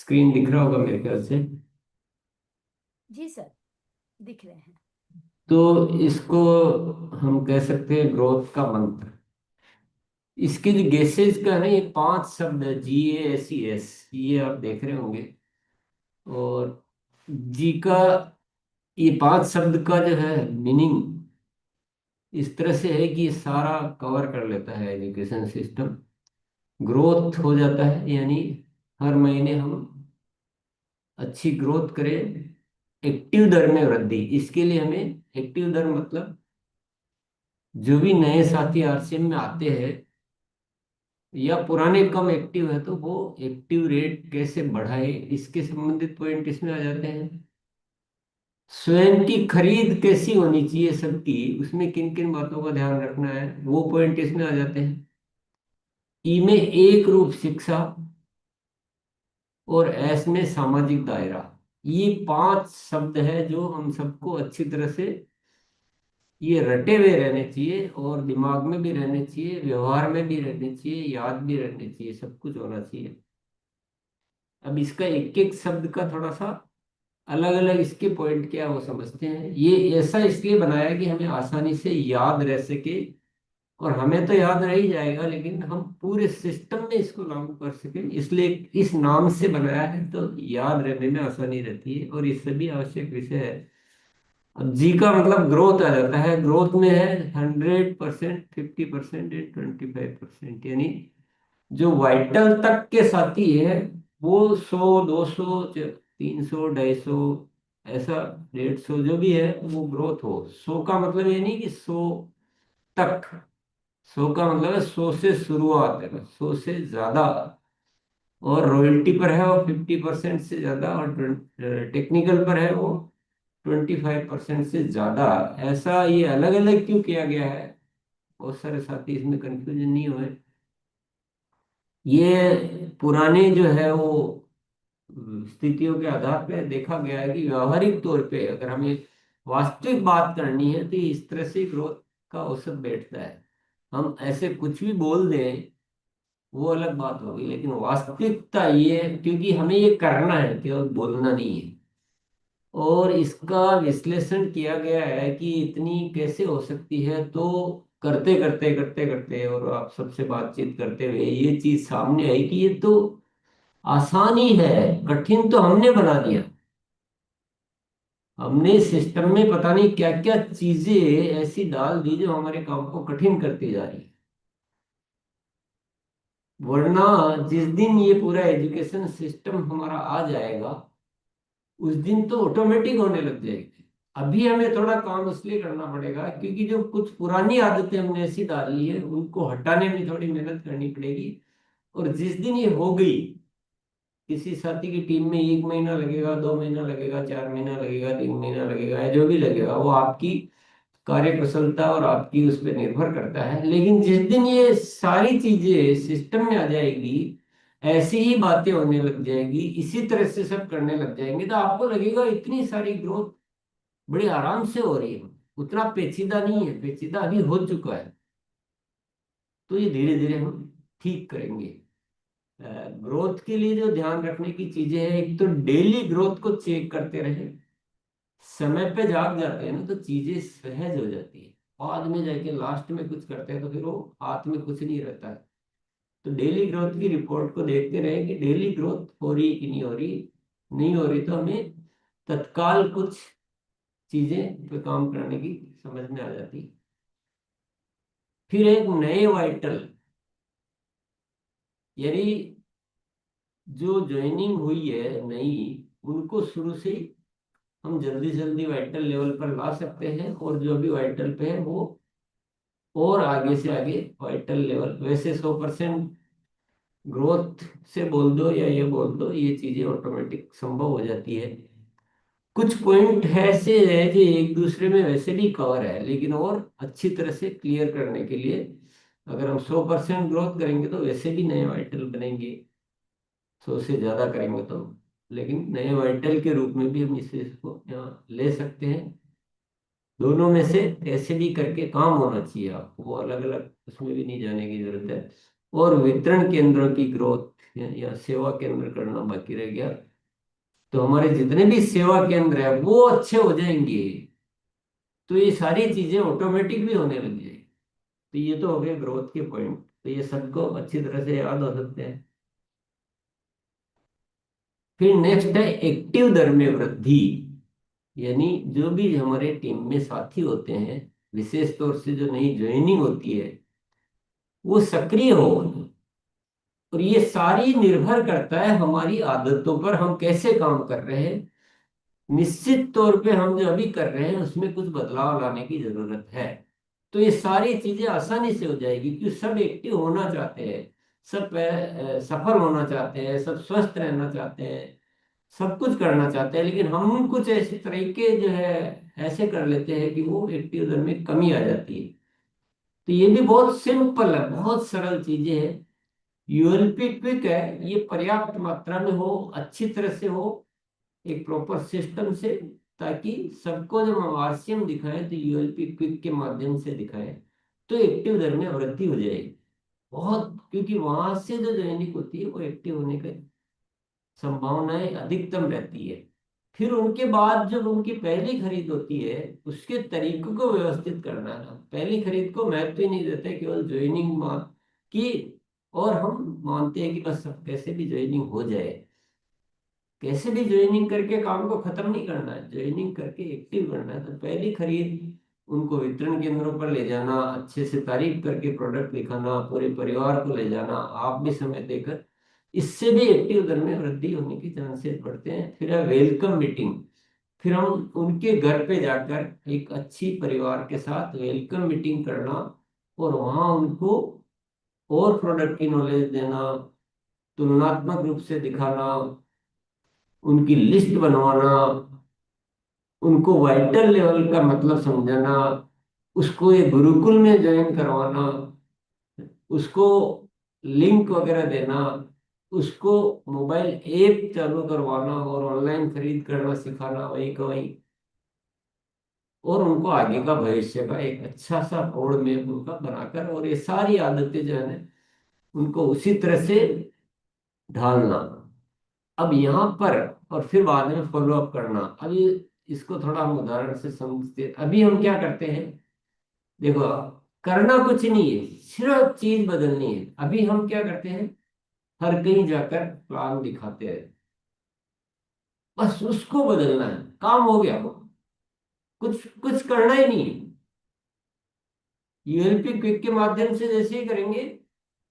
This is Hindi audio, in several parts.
स्क्रीन दिख रहा होगा मेरे ख्याल से। जी सर, दिख रहे हैं। तो इसको हम कह सकते हैं ग्रोथ का मंत्र। इसके जो गेसेस का है ना, ये 5 शब्द है, GASES, ये आप देख रहे होंगे। और जी का, ये 5 शब्द का जो है मीनिंग इस तरह से है कि ये सारा कवर कर लेता है एजुकेशन सिस्टम। ग्रोथ हो जाता है यानी हर महीने हम अच्छी ग्रोथ करें। एक्टिव दर में वृद्धि, इसके लिए हमें एक्टिव दर मतलब जो भी नए साथी आरसीएम में आते हैं या पुराने कम एक्टिव है तो वो एक्टिव रेट कैसे बढ़ाए, इसके संबंधित पॉइंट इसमें आ जाते हैं। स्वयं की खरीद कैसी होनी चाहिए सबकी, उसमें किन किन बातों का ध्यान रखना है, वो पॉइंट इसमें आ जाते हैं। ई में एक रूप शिक्षा और एस में सामाजिक दायरा। ये 5 शब्द है जो हम सबको अच्छी तरह से ये रटे हुए रहने चाहिए और दिमाग में भी रहने चाहिए, व्यवहार में भी रहने चाहिए, याद भी रहने चाहिए, सब कुछ होना चाहिए। अब इसका एक एक शब्द का थोड़ा सा अलग अलग इसके पॉइंट क्या है वो समझते हैं। ये ऐसा इसलिए बनाया कि हमें आसानी से याद रह सके। और हमें तो याद रह ही जाएगा लेकिन हम पूरे सिस्टम में इसको लागू कर सकें, इसलिए इस नाम से बनाया है, तो याद रहने में आसानी रहती है और इससे भी आवश्यक विषय है। अब जी का मतलब ग्रोथ आ जाता है। ग्रोथ में है 100%, 50% एंड 25%, यानी जो वाइटल तक के साथी है वो 100, 200, 300, 250, ऐसा 150 जो भी है वो ग्रोथ हो। 100 का मतलब ये नहीं कि 100 तक, 100 का मतलब है 100 से शुरुआत है, 100 से ज्यादा। और रॉयल्टी पर है वो 50% से ज्यादा, और टेक्निकल पर है वो 25% से ज्यादा। ऐसा ये अलग अलग क्यों किया गया है, बहुत सारे साथी इसमें कंफ्यूजन नहीं हुए। ये पुराने जो है वो स्थितियों के आधार पर देखा गया है कि व्यवहारिक तौर पे अगर हमें वास्तविक बात करनी है तो इस तरह से ग्रोथ का औसत बैठता है। हम ऐसे कुछ भी बोल दें वो अलग बात होगी, लेकिन वास्तविकता ये है, क्योंकि हमें ये करना है, केवल बोलना नहीं है। और इसका विश्लेषण किया गया है कि इतनी कैसे हो सकती है, तो करते करते करते करते और आप सबसे बातचीत करते हुए ये चीज सामने आई कि ये तो आसान ही है, कठिन तो हमने बना दिया। हमने सिस्टम में पता नहीं क्या क्या चीजें ऐसी डाल दी जो हमारे काम को कठिन करती जा रही है। वरना जिस दिन ये पूरा एजुकेशन सिस्टम हमारा आ जाएगा उस दिन तो ऑटोमेटिक होने लग जाएगी। अभी हमें थोड़ा काम इसलिए करना पड़ेगा क्योंकि जो कुछ पुरानी आदतें हमने ऐसी डाल ली है उनको हटाने में थोड़ी मेहनत करनी पड़ेगी। और जिस दिन ये हो गई, किसी साथी की टीम में 1 महीना लगेगा, 2 महीना लगेगा, 4 महीना लगेगा, 3 महीना लगेगा, या जो भी लगेगा वो आपकी कार्य कुशलता और आपकी उस पर निर्भर करता है। लेकिन जिस दिन ये सारी चीजें सिस्टम में आ जाएगी, ऐसी ही बातें होने लग जाएगी, इसी तरह से सब करने लग जाएंगे, तो आपको लगेगा इतनी सारी ग्रोथ बड़ी आराम से हो रही है, उतना पेचीदा नहीं है, पेचीदा अभी हो चुका है। तो ये धीरे धीरे हम ठीक करेंगे। ग्रोथ के लिए जो ध्यान रखने की चीजें हैं, एक तो डेली ग्रोथ को चेक करते रहे। समय पे जाग जाते हैं ना तो चीजें सहज हो जाती है। बाद में जाके लास्ट में कुछ करते हैं तो फिर वो हाथ में कुछ नहीं रहता है। तो डेली ग्रोथ की रिपोर्ट को देखते रहे कि डेली ग्रोथ हो रही कि नहीं हो रही। नहीं हो रही तो हमें तत्काल कुछ चीजें पे काम करने की समझ में आ जाती है। फिर एक नए वाइटल, यानी जो ज्वाइनिंग हुई है नई, उनको शुरू से ही हम जल्दी जल्दी वाइटल लेवल पर ला सकते हैं, और जो भी वाइटल पे है वो और आगे से आगे वाइटल लेवल, वैसे 100% ग्रोथ से बोल दो या ये बोल दो, ये चीजें ऑटोमेटिक संभव हो जाती है। कुछ पॉइंट है ऐसे है जो एक दूसरे में वैसे भी कवर है, लेकिन और अच्छी तरह से क्लियर करने के लिए अगर हम 100% ग्रोथ करेंगे तो वैसे भी नए वाइटल बनेंगे, 100 से ज्यादा करेंगे तो। लेकिन नए वाइटल के रूप में भी हम इसको यहाँ ले सकते हैं। दोनों में से ऐसे भी करके काम होना चाहिए, आपको वो अलग अलग उसमें भी नहीं जाने की जरूरत है। और वितरण केंद्रों की ग्रोथ या सेवा केंद्र करना बाकी रह गया। तो हमारे जितने भी सेवा केंद्र है वो अच्छे हो जाएंगे, तो ये सारी चीजें ऑटोमेटिक भी होने लग जाएगी। तो ये तो हो गए ग्रोथ के पॉइंट, तो ये सबको अच्छी तरह से याद हो सकते हैं। फिर नेक्स्ट है एक्टिव दर में वृद्धि। यानी जो भी हमारे टीम में साथी होते हैं, विशेष तौर से जो नई ज्वाइनिंग होती है, वो सक्रिय हो। और ये सारी निर्भर करता है हमारी आदतों पर, हम कैसे काम कर रहे हैं। निश्चित तौर पे हम जो अभी कर रहे हैं उसमें कुछ बदलाव लाने की जरूरत है। तो ये सारी चीजें आसानी से हो जाएगी, क्योंकि सब एक्टिव होना चाहते हैं, सब सफल होना चाहते हैं, सब स्वस्थ रहना चाहते हैं, सब कुछ करना चाहते हैं। लेकिन हम कुछ ऐसे तरीके जो है ऐसे कर लेते हैं कि वो एक्टिव दर में कमी आ जाती है। तो ये भी बहुत सिंपल है, बहुत सरल चीजें हैं। यूएलपी क्विक है, ये पर्याप्त मात्रा में हो, अच्छी तरह से हो, एक प्रॉपर सिस्टम से, ताकि सबको जब हम आरसीएम दिखाएं तो यूएलपी क्विक के माध्यम से दिखाएं, तो एक्टिव दर में वृद्धि हो जाएगी बहुत। क्योंकि वहां से जो ज्वाइनिंग होती है वो एक्टिव होने की संभावनाएं अधिकतम रहती है। फिर उनके बाद जब उनकी पहली खरीद होती है, उसके तरीकों को व्यवस्थित करना है। पहली खरीद को महत्व ही नहीं देते, केवल ज्वाइनिंग की, और हम मानते हैं कि बस सब कैसे भी ज्वाइनिंग हो जाए। कैसे भी ज्वाइनिंग करके काम को खत्म नहीं करना है, ज्वाइनिंग करके एक्टिव करना है। तो पहली खरीद उनको वितरण केंद्रों पर ले जाना, अच्छे से तारीफ करके प्रोडक्ट दिखाना, पूरे परिवार को ले जाना, आप भी समय देकर, इससे भी एक्टिव दर में वृद्धि होने के चांसेस बढ़ते हैं। फिर है वेलकम मीटिंग। फिर हम उनके घर पे जाकर एक अच्छी परिवार के साथ वेलकम मीटिंग करना, और वहाँ उनको और प्रोडक्ट की नॉलेज देना, तुलनात्मक रूप से दिखाना, उनकी लिस्ट बनवाना, उनको वाइटल लेवल का मतलब समझाना, उसको ये गुरुकुल में ज्वाइन करवाना, उसको लिंक वगैरह देना, उसको मोबाइल ऐप चालू करवाना और ऑनलाइन खरीद करना सिखाना वही का वही, और उनको आगे का भविष्य का एक अच्छा सा रोड मैप उनका बनाकर, और ये सारी आदतें जो है ना, उनको उसी तरह से ढालना। अब यहाँ पर, और फिर बाद में फॉलो अप करना। अभी इसको थोड़ा हम उदाहरण से समझते हैं। अभी हम क्या करते हैं, देखो, करना कुछ नहीं है, सिर्फ चीज बदलनी है। अभी हम क्या करते हैं, हर कहीं जाकर प्लान दिखाते हैं, बस उसको बदलना है, काम हो गया। वो कुछ कुछ करना ही नहीं है। यूएलपी क्विक के माध्यम से जैसे ही करेंगे,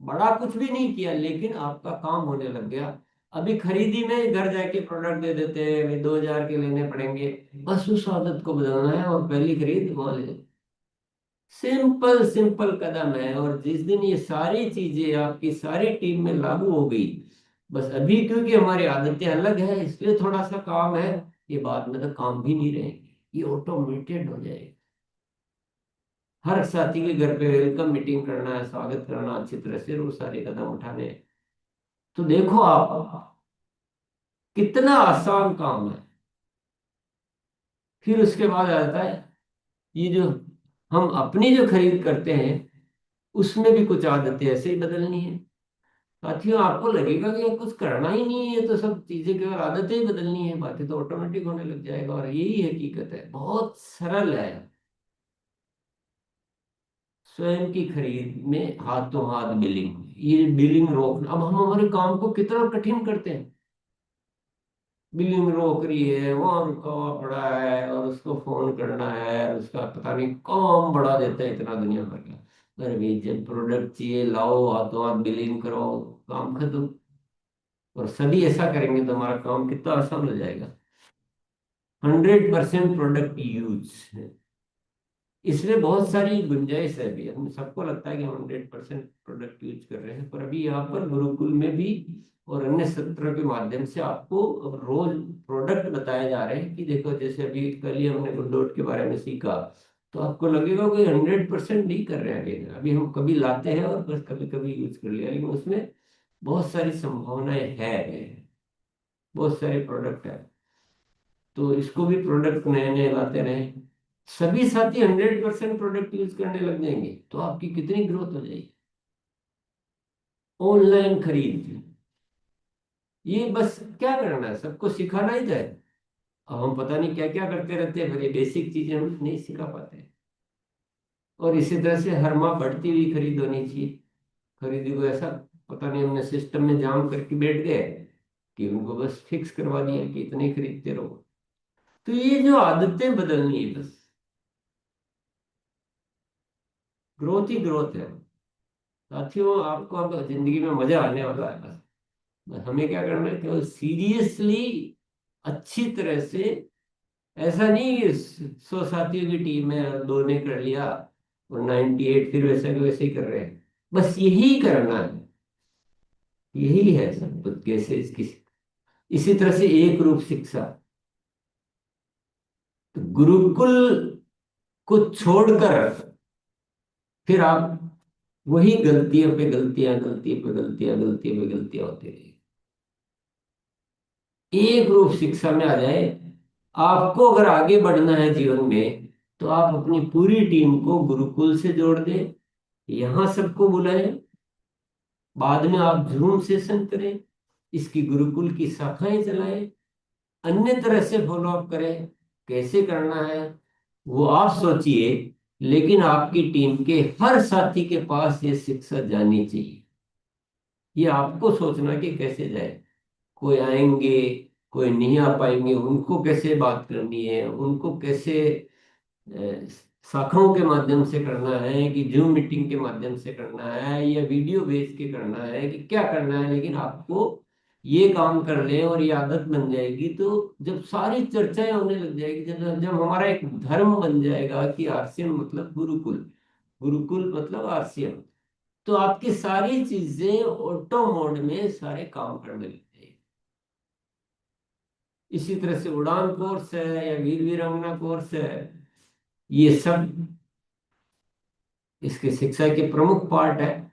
बड़ा कुछ भी नहीं किया लेकिन आपका काम होने लग गया। अभी खरीदी में घर जाके प्रोडक्ट दे देते हैं, वे 2000 के लेने पड़ेंगे, बस उस आदत को बदलना है और पहली खरीद वहां ले। सिंपल सिंपल कदम है, और जिस दिन ये सारी चीजें आपकी सारी टीम में लागू हो गई, बस अभी क्योंकि हमारी आदतें अलग है इसलिए थोड़ा सा काम है, ये बाद में तो काम भी नहीं रहेंगे, ये ऑटोमेटेड हो जाएगा। हर साथी के घर पे वेलकम मीटिंग करना है, स्वागत करना अच्छी तरह से, वो सारे कदम उठाने हैं। तो देखो आप, कितना आसान काम है। फिर उसके बाद आता है, ये जो हम अपनी जो खरीद करते हैं उसमें भी कुछ आदतें ऐसे ही बदलनी है। साथियों, आपको लगेगा कि ये कुछ करना ही नहीं है, ये तो सब चीजें केवल आदतें ही बदलनी है, बाकी तो ऑटोमेटिक होने लग जाएगा। और यही हकीकत है, बहुत सरल है। स्वयं की खरीद में हाथों हाथ बिलिंग, ये बिलिंग रोकना, अब हम हमारे काम को कितना कठिन करते हैं। बिलिंग रोक रही है, वहां रुका हुआ पड़ा है, और उसको फोन करना है, और उसका पता नहीं काम बढ़ा देता है इतना दुनिया भर का। अरे भाई, जब प्रोडक्ट चाहिए लाओ, हाथों हाथ बिलिंग करो, काम खत्म। और सभी ऐसा करेंगे तो हमारा काम कितना आसान हो जाएगा। 100% प्रोडक्ट यूज, इसमें बहुत सारी गुंजाइश है। अभी हम सबको लगता है कि हम 100% प्रोडक्ट यूज कर रहे हैं, पर अभी यहाँ पर गुरुकुल में भी और अन्य सत्र के माध्यम से आपको रोज प्रोडक्ट बताए जा रहे हैं। कि देखो, जैसे अभी कल ही हमने गुडडॉट के बारे में सीखा, तो आपको लगेगा कि 100% नहीं कर रहे हैं। अभी हम कभी लाते हैं और बस कभी कभी यूज कर लिया, लेकिन उसमें बहुत सारी संभावनाएं है, बहुत सारे प्रोडक्ट है। तो इसको भी प्रोडक्ट नए नए लाते रहे, सभी साथी 100% प्रोडक्ट यूज करने लग जाएंगे, तो आपकी कितनी ग्रोथ हो जाएगी। ऑनलाइन खरीद, ये बस क्या करना है, सबको सिखाना ही जाए। अब हम पता नहीं क्या क्या करते रहते हैं, फिर ये बेसिक चीजें हम नहीं सिखा पाते। और इसी तरह से हर माह बढ़ती हुई खरीद होनी चाहिए। खरीदी को ऐसा पता नहीं हमने सिस्टम में जाम करके बैठ गए कि उनको बस फिक्स करवा दिया कि इतने ही खरीदते रहो। तो ये जो आदतें बदलनी है, बस ग्रोथ ही ग्रोथ है साथियों। आपको अब जिंदगी में मजा आने वाला है। बस बस हमें क्या करना है, केवल सीरियसली अच्छी तरह से, ऐसा नहीं कि 100 साथियों की टीम है और दो ने कर लिया और 98 फिर वैसे के वैसे ही कर रहे हैं। बस यही करना है, यही है सब कुछ। कैसे इसकी, इसी तरह से एक रूप शिक्षा, तो गुरुकुल को छोड़कर फिर आप वही गलतियों पे गलतियां, गलतियों पे गलतियां, गलतियों पे गलतियां होती रही। एक रूप शिक्षा में आ जाए, आपको अगर आगे बढ़ना है जीवन में, तो आप अपनी पूरी टीम को गुरुकुल से जोड़ दें, यहां सबको बुलाएं, बाद में आप जूम सेशन करें, इसकी गुरुकुल की शाखाएं चलाएं, अन्य तरह से फॉलो अप करें। कैसे करना है वो आप सोचिए, लेकिन आपकी टीम के हर साथी के पास ये शिक्षा जानी चाहिए। ये आपको सोचना कि कैसे जाए। कोई आएंगे, कोई नहीं आ पाएंगे, उनको कैसे बात करनी है, उनको कैसे अ, शाखाओं के माध्यम से करना है कि जूम मीटिंग के माध्यम से करना है या वीडियो भेज के करना है कि क्या करना है। लेकिन आपको ये काम कर ले और ये आदत बन जाएगी, तो जब सारी चर्चाएं होने लग जाएगी, जब जब हमारा एक धर्म बन जाएगा कि आरसीएम मतलब गुरुकुल, गुरुकुल मतलब आरसीएम, तो आपकी सारी चीजें ऑटो मोड में सारे काम करने लग जाएगी। इसी तरह से उड़ान कोर्स है या वीर वीरांगना कोर्स है, ये सब इसके शिक्षा के प्रमुख पार्ट है।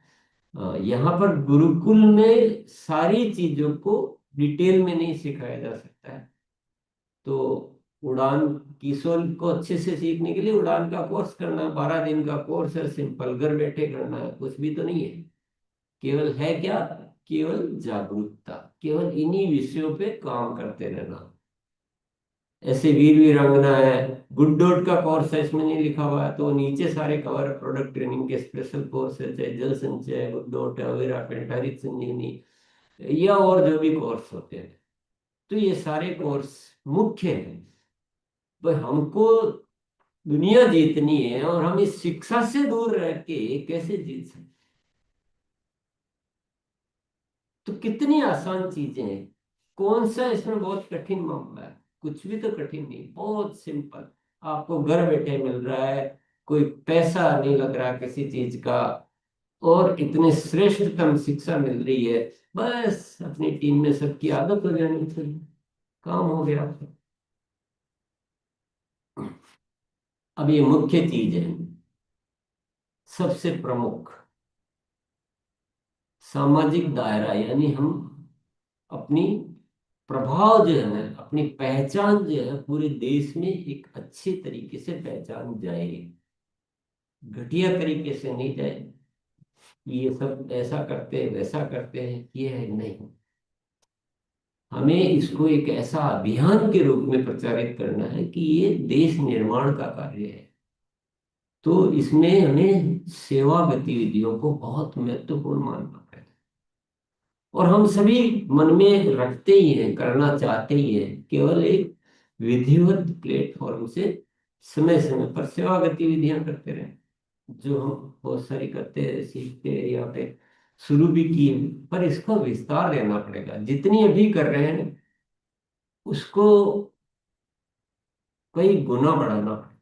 यहाँ पर गुरुकुल में सारी चीजों को डिटेल में नहीं सिखाया जा सकता है। तो उड़ान किशोर को अच्छे से सीखने के लिए उड़ान का कोर्स करना, 12 दिन का कोर्स है, सिंपल घर बैठे करना है, कुछ भी तो नहीं है। केवल है क्या, केवल जागरूकता, केवल इन्हीं विषयों पे काम करते रहना। ऐसे वीर वीरांगना है, गुड डॉट का कोर्स है, इसमें नहीं लिखा हुआ है तो नीचे सारे कवर, प्रोडक्ट ट्रेनिंग के स्पेशल कोर्स है, चाहे जल संचय है, गुड डॉट है, अवेरा पेंट, हरित संजीवनी या और जो भी कोर्स होते हैं, तो ये सारे कोर्स मुख्य हैं। तो हमको दुनिया जीतनी है और हम इस शिक्षा से दूर रह के कैसे जीत सकते। तो कितनी आसान चीजें हैं, कौन सा इसमें बहुत कठिन मामला है? कुछ भी तो कठिन नहीं, बहुत सिंपल। आपको घर बैठे मिल रहा है, कोई पैसा नहीं लग रहा किसी चीज का, और इतने श्रेष्ठतम शिक्षा मिल रही है। बस अपनी टीम में सबकी आदत हो जानी चाहिए, काम हो गया। अब ये मुख्य चीज है, सबसे प्रमुख सामाजिक दायरा, यानी हम अपनी प्रभाव जो है ना, अपनी पहचान जो है पूरे देश में एक अच्छे तरीके से पहचान जाए, घटिया तरीके से नहीं जाए। ये सब ऐसा करते हैं वैसा करते हैं, ये है नहीं। हमें इसको एक ऐसा अभियान के रूप में प्रचारित करना है कि ये देश निर्माण का कार्य है। तो इसमें हमें सेवा गतिविधियों को बहुत महत्वपूर्ण मानना है। और हम सभी मन में रखते ही हैं, करना चाहते ही हैं, केवल एक विधिवत प्लेटफॉर्म से समय समय पर सेवा गतिविधियां करते रहें, जो हम बहुत सारी करते हैं, सीखते हैं, यहाँ पे शुरू भी किए, पर इसको विस्तार देना पड़ेगा। जितनी अभी कर रहे हैं उसको कई गुना बढ़ाना पड़ेगा।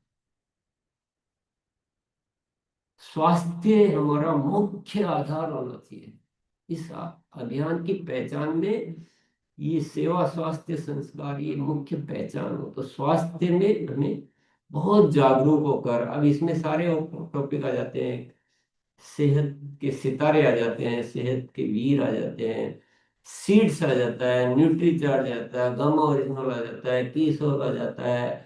स्वास्थ्य हमारा मुख्य आधार होना चाहिए। इस अभियान की पहचान में ये सेवा, स्वास्थ्य, संस्कार, ये मुख्य पहचान हो। तो स्वास्थ्य में हमें बहुत जागरूक होकर, अब इसमें सारे टॉपिक आ जाते हैं, सेहत के सितारे आ जाते हैं, सेहत के वीर आ जाते हैं, सीड्स आ जाता है, न्यूट्री चार्ज आ जाता है, गम ओरिजिनल आ जाता है, पीस आ जाता है,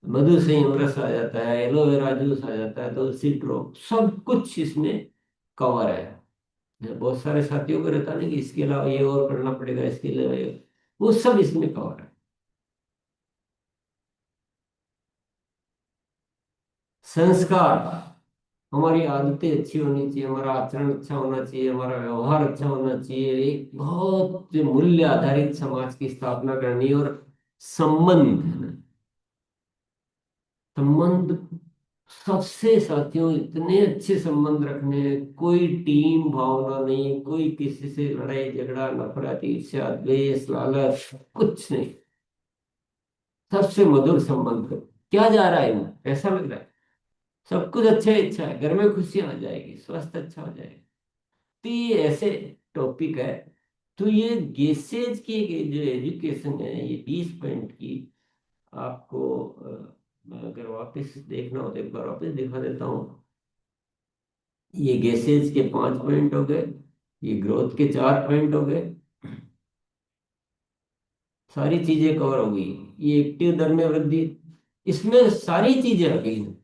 मधु संयम रस आ जाता है, एलोवेरा जूस आ जाता है, तुलसी ड्रॉप, सब कुछ इसमें कवर है। बहुत सारे साथियों को रहता नहीं कि इसके अलावा ये और करना पड़ेगा, इसके अलावा ये, वो सब इसमें कवर है। संस्कार, हमारी आदतें अच्छी होनी चाहिए, हमारा आचरण अच्छा होना चाहिए, हमारा व्यवहार अच्छा होना चाहिए, एक बहुत मूल्य आधारित समाज की स्थापना करनी है। और संबंध है ना, संबंध, सबसे साथियों इतने अच्छे संबंध रखने हैं, कोई टीम भावना नहीं, कोई किसी से लड़ाई झगड़ा नफरत ईर्ष्या द्वेष लालच कुछ नहीं, सबसे मधुर संबंध। क्या जा रहा है इनमें, कैसा लग रहा है, सब कुछ अच्छा ही अच्छा है, घर में खुशियां आ जाएगी, स्वास्थ्य अच्छा हो जाएगा। तो ये ऐसे टॉपिक है। तो ये गेसेज की जो एजुकेशन है, ये 20 पॉइंट की आपको अगर वापस देखना हो तो एक बार वापस दिखा देता हूँ। ये गैसेज के 5 पॉइंट हो गए, ये ग्रोथ के 4 पॉइंट हो गए, सारी चीजें कवर हो गई। ये एक्टिव दर में वृद्धि, इसमें सारी चीजें आ गई हैं।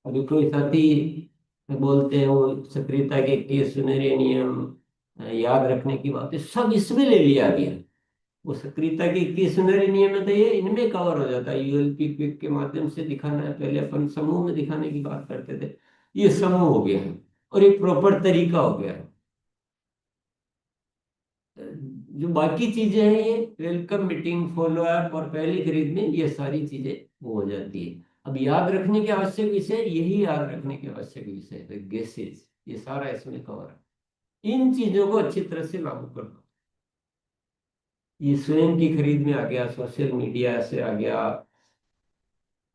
अभी कोई साथी बोलते हैं वो सक्रियता के 21 सुनहरे नियम, याद रखने की बातें सब इसमें ले लिया गया। वो सक्रियता के 21 सुनहरे नियम है तो ये इनमें कवर हो जाता है, यूएलपी क्विक के माध्यम से दिखाना है, पहले अपन समूह में दिखाने की बात करते थे, ये समूह हो गया है और एक प्रॉपर तरीका हो गया है। जो बाकी चीजें हैं ये वेलकम मीटिंग फॉलो अप और पहली खरीद में ये सारी चीजें वो हो जाती है। अब याद रखने के आवश्यक विषय, यही याद रखने के आवश्यक विषय है, गैसेज, ये सारा इसमें कवर है। इन चीजों को अच्छी तरह से लागू कर दो। ये स्वयं की खरीद में आ गया, सोशल मीडिया से आ गया,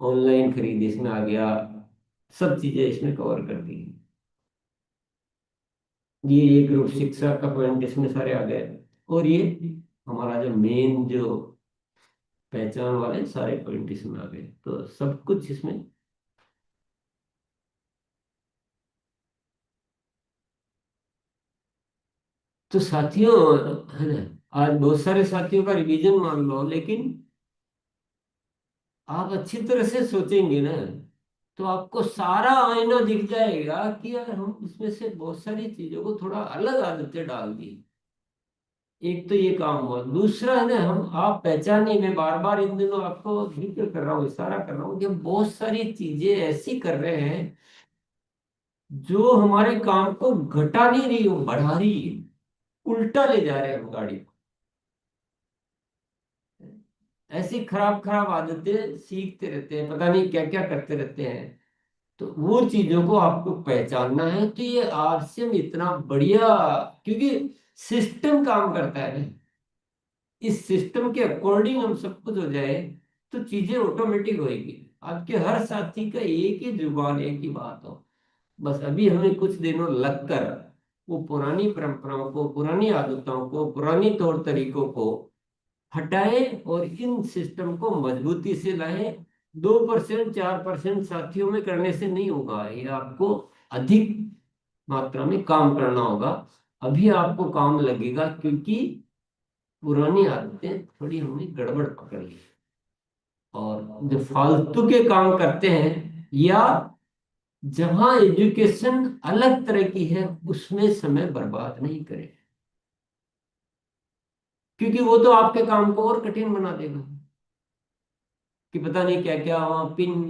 ऑनलाइन खरीद इसमें आ गया, सब चीजें इसमें कवर कर दी। ये ग्रुप शिक्षा का पॉइंट इसमें सारे आ गए। और ये हमारा जो मेन जो पहचान वाले सारे पॉइंट इसमें आ गए, तो सब कुछ इसमें। तो साथियों, है ना, आज बहुत सारे साथियों का रिवीजन मान लो, लेकिन आप अच्छी तरह से सोचेंगे ना तो आपको सारा आईना दिख जाएगा कि यार हम इसमें से बहुत सारी चीजों को थोड़ा अलग आदतें डाल दी। एक तो ये काम हुआ, दूसरा है ना, हम आप पहचानिए, मैं बार बार इन दिनों आपको जिक्र कर रहा हूँ, इशारा कर रहा हूँ कि हम बहुत सारी चीजें ऐसी कर रहे हैं जो हमारे काम को घटा नहीं रही हो, बढ़ा रही है, उल्टा ले जा रहे हैं हम गाड़ी को। ऐसी खराब खराब आदतें सीखते रहते हैं, पता नहीं क्या क्या करते रहते हैं। तो वो चीजों को आपको पहचानना है। तो ये आरसीएम इतना बढ़िया, क्योंकि सिस्टम काम करता है ना, इस सिस्टम के अकॉर्डिंग हम सब कुछ हो जाए तो चीजें ऑटोमेटिक होएगी। आपके हर साथी का एक ही जुबान, एक ही बात हो, बस अभी हमें कुछ दिनों लगकर वो पुरानी परंपराओं को, पुरानी आदतों को, पुरानी तौर तरीकों को हटाएं और इन सिस्टम को मजबूती से लाएं। 2% 4% साथियों में करने से नहीं होगा, ये आपको अधिक मात्रा में काम करना होगा। अभी आपको काम लगेगा क्योंकि पुरानी आदतें थोड़ी हमने गड़बड़ पकड़ ली, और जो फालतू के काम करते हैं या जहां एजुकेशन अलग तरह की है उसमें समय बर्बाद नहीं करें, क्योंकि वो तो आपके काम को और कठिन बना देगा। कि पता नहीं क्या क्या वहाँ पिन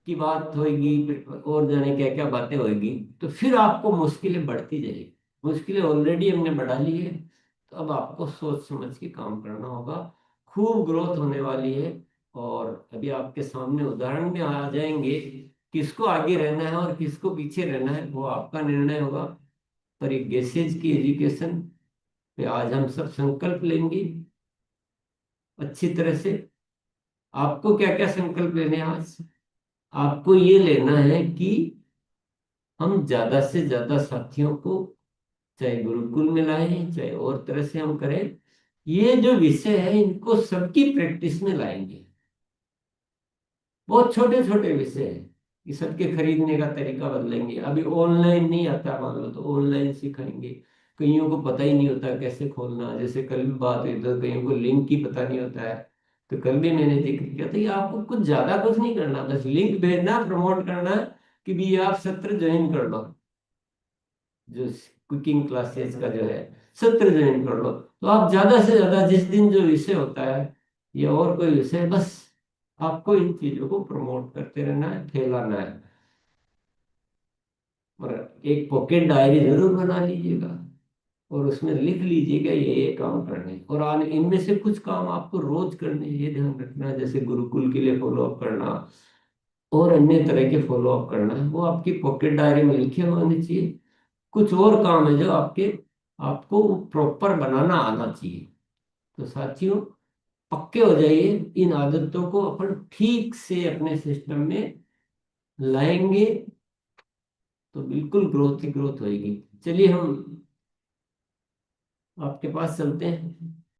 की बात होगी, फिर और जाने क्या क्या बातें होगी, तो फिर आपको मुश्किलें बढ़ती जाएगी। मुश्किलें ऑलरेडी हमने बढ़ा ली है, तो अब आपको सोच समझ के काम करना होगा। खूब ग्रोथ होने वाली है, और अभी आपके सामने उदाहरण में आ जाएंगे, किसको आगे रहना है और किसको पीछे रहना है वो आपका निर्णय होगा। पर एक गैसेज की एजुकेशन पे आज हम सब संकल्प लेंगे अच्छी तरह से। आपको क्या क्या संकल्प लेने हैं आज? आपको ये लेना है कि हम ज्यादा से ज्यादा साथियों को चाहे गुरुकुल में लाएं, चाहे और तरह से हम करें, ये जो विषय है इनको सबकी प्रैक्टिस में लाएंगे। बहुत छोटे छोटे विषय हैं कि सबके खरीदने का तरीका बदलेंगे। अभी ऑनलाइन नहीं आता मान लो तो ऑनलाइन सिखाएंगे। कईयों को पता ही नहीं होता कैसे खोलना, जैसे कल भी बात हुई तो कईयों को लिंक ही पता नहीं होता है। तो कल भी मैंने जिक्र किया था कि आपको कुछ ज्यादा कुछ नहीं करना, बस लिंक भेजना, प्रमोट करना कि भी आप सत्र ज्वाइन कर लो। जो कुकिंग क्लासेस का जो है सत्र ज्वाइन कर लो। तो आप ज्यादा से ज्यादा जिस दिन जो विषय होता है या और कोई विषय, बस आपको इन चीजों को प्रमोट करते रहना है, फैलाना है। और एक पॉकेट डायरी जरूर बना लीजिएगा और उसमें लिख लीजिएगा ये काम करने हैं। और इनमें से कुछ काम आपको रोज करने हैं, ये ध्यान रखना है। जैसे गुरुकुल के लिए फॉलो अप करना और अन्य तरह के फॉलो अप करना है, वो आपकी पॉकेट डायरी में लिखे हुए होने चाहिए। कुछ और काम है जो आपको प्रॉपर बनाना आना चाहिए। तो साथियों, पक्के हो जाइए, इन आदतों को अपन ठीक से अपने सिस्टम में लाएंगे तो बिल्कुल ग्रोथ ही ग्रोथ होगी। चलिए हम आपके पास चलते हैं।